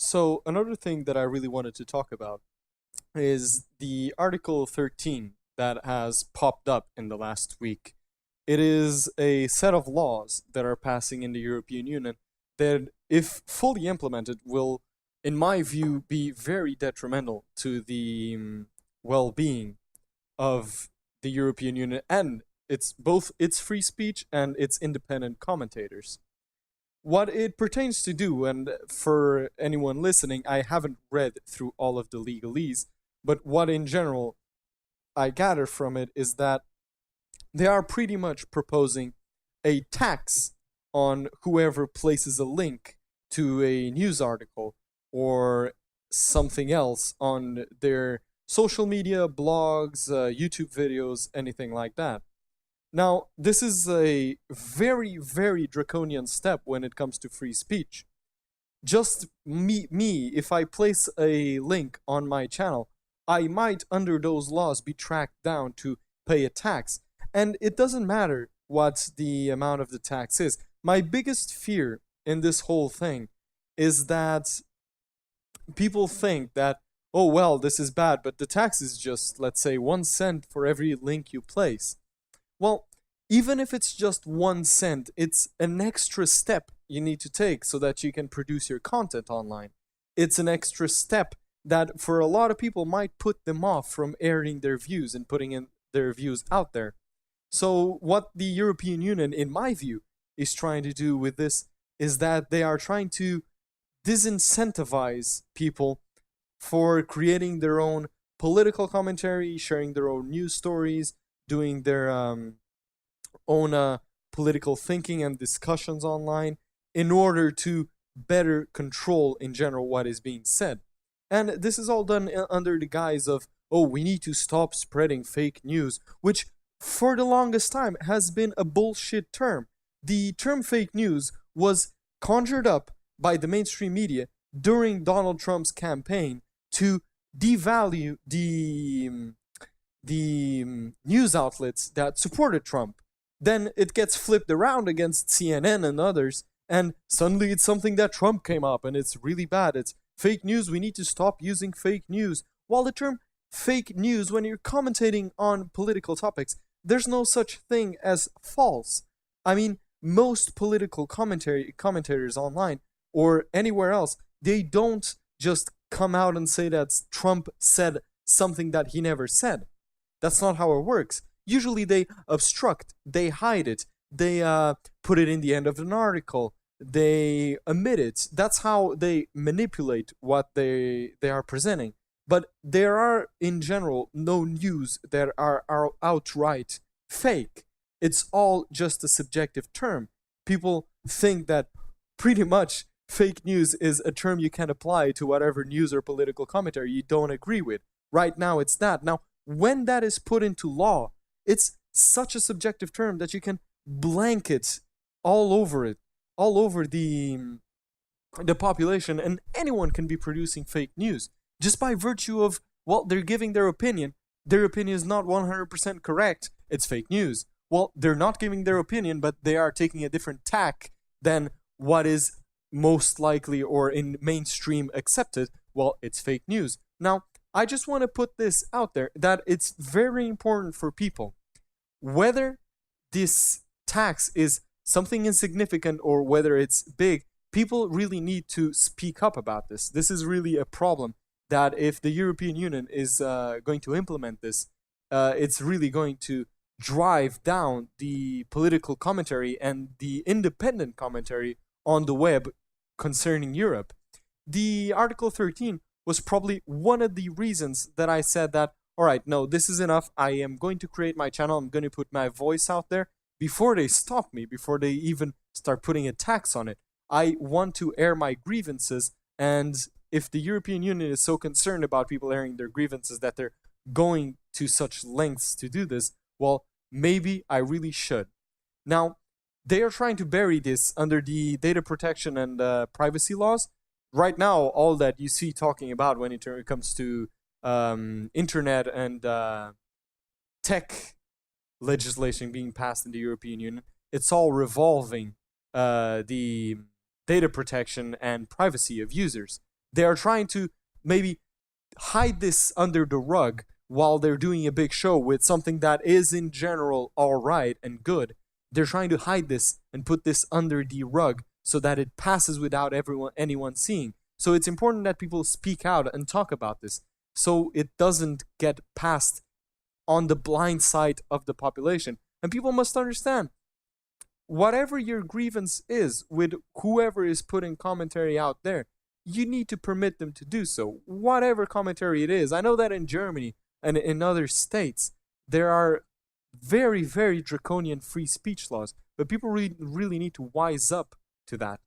So another thing that I really wanted to talk about is the Article 13 that has popped up in the last week. It is a set of laws that are passing in the European Union that, if fully implemented, will, in my view, be very detrimental to the well-being of the European Union and its free speech and its independent commentators. What it pertains to do, and for anyone listening, I haven't read through all of the legalese, but what in general I gather from it is that they are pretty much proposing a tax on whoever places a link to a news article or something else on their social media, blogs, YouTube videos, anything like that. Now, this is a very, very draconian step when it comes to free speech. Just if I place a link on my channel, I might, under those laws, be tracked down to pay a tax. And it doesn't matter what the amount of the tax is. My biggest fear in this whole thing is that people think that, oh, well, this is bad, but the tax is just, let's say, 1 cent for every link you place. Well, even if it's just 1 cent, it's an extra step you need to take so that you can produce your content online. It's an extra step that for a lot of people might put them off from airing their views and putting in their views out there. So, what the European Union, in my view, is trying to do with this is that they are trying to disincentivize people for creating their own political commentary, sharing their own news stories, doing their own political thinking and discussions online in order to better control in general what is being said. And this is all done under the guise of, oh, we need to stop spreading fake news, which for the longest time has been a bullshit term. The term fake news was conjured up by the mainstream media during Donald Trump's campaign to devalue the news outlets that supported Trump. Then it gets flipped around against CNN and others, and suddenly it's something that Trump came up, and it's really bad. It's fake news. We need to stop using fake news. While the term fake news, when you're commentating on political topics, there's no such thing as false. I mean, most political commentators online or anywhere else, they don't just come out and say that Trump said something that he never said. That's not how it works. Usually they obstruct, they hide it, they put it in the end of an article, they omit it. That's how they manipulate what they are presenting. But there are, in general, no news that are outright fake. It's all just a subjective term. People think that pretty much fake news is a term you can apply to whatever news or political commentary you don't agree with. Right now, it's that. Now, when that is put into law, it's such a subjective term that you can blanket all over it, all over the population, and anyone can be producing fake news just by virtue of, well, they're giving their opinion. Their opinion is not 100% correct. It's fake news. Well, they're not giving their opinion, but they are taking a different tack than what is most likely or in mainstream accepted. Well, it's fake news. Now, I just want to put this out there that it's very important for people. Whether this tax is something insignificant or whether it's big, people really need to speak up about this. This is really a problem that if the European Union is going to implement this, it's really going to drive down the political commentary and the independent commentary on the web concerning Europe. The Article 13 was probably one of the reasons that I said that, all right, no, this is enough. I am going to create my channel. I'm going to put my voice out there before they stop me, before they even start putting a tax on it. I want to air my grievances. And if the European Union is so concerned about people airing their grievances that they're going to such lengths to do this, well, maybe I really should. Now, they are trying to bury this under the data protection and privacy laws. Right now, all that you see talking about when it comes to internet and tech legislation being passed in the European Union, it's all revolving the data protection and privacy of users. They are trying to maybe hide this under the rug while they're doing a big show with something that is in general all right and good. They're trying to hide this and put this under the rug so that it passes without anyone seeing. So it's important that people speak out and talk about this so it doesn't get passed on the blind side of the population. And people must understand, whatever your grievance is with whoever is putting commentary out there, you need to permit them to do so, whatever commentary it is. I know that in Germany and in other states, there are very, very draconian free speech laws, but people really need to wise up to that.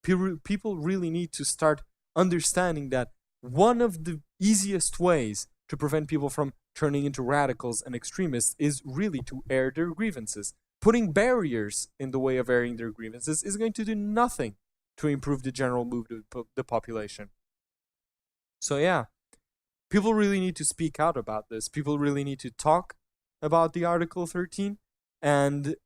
People really need to start understanding that one of the easiest ways to prevent people from turning into radicals and extremists is really to air their grievances. Putting barriers in the way of airing their grievances is going to do nothing to improve the general mood of the population. So yeah, people really need to speak out about this. People really need to talk about the Article 13, and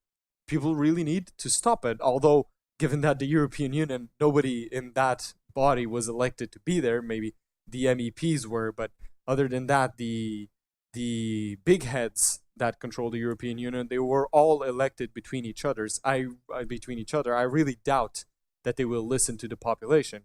people really need to stop it. Although, given that the European Union, nobody in that body was elected to be there, maybe the MEPs were, but other than that, the big heads that control the European Union, they were all elected between each other. I really doubt that they will listen to the population.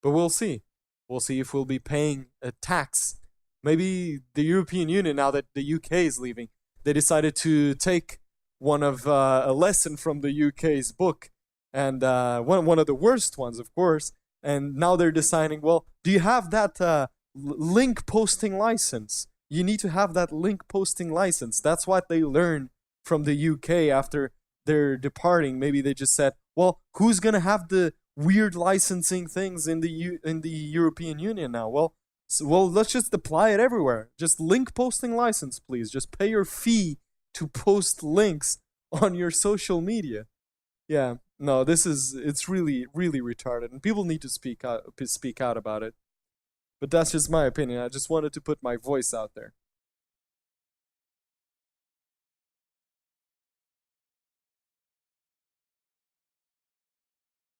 But we'll see. We'll see if we'll be paying a tax. Maybe the European Union, now that the UK is leaving, they decided to take a lesson from the UK's book, and one of the worst ones, of course. And now they're deciding, well, do you have that link posting license? You need to have that link posting license. That's what they learned from the UK after they're departing. Maybe they just said, well, who's gonna have the weird licensing things in the European Union now? Well, let's just apply it everywhere. Just link posting license, please. Just pay your fee to post links on your social media. Yeah, no, it's really, really retarded, and people need to speak out about it. But that's just my opinion. I just wanted to put my voice out there.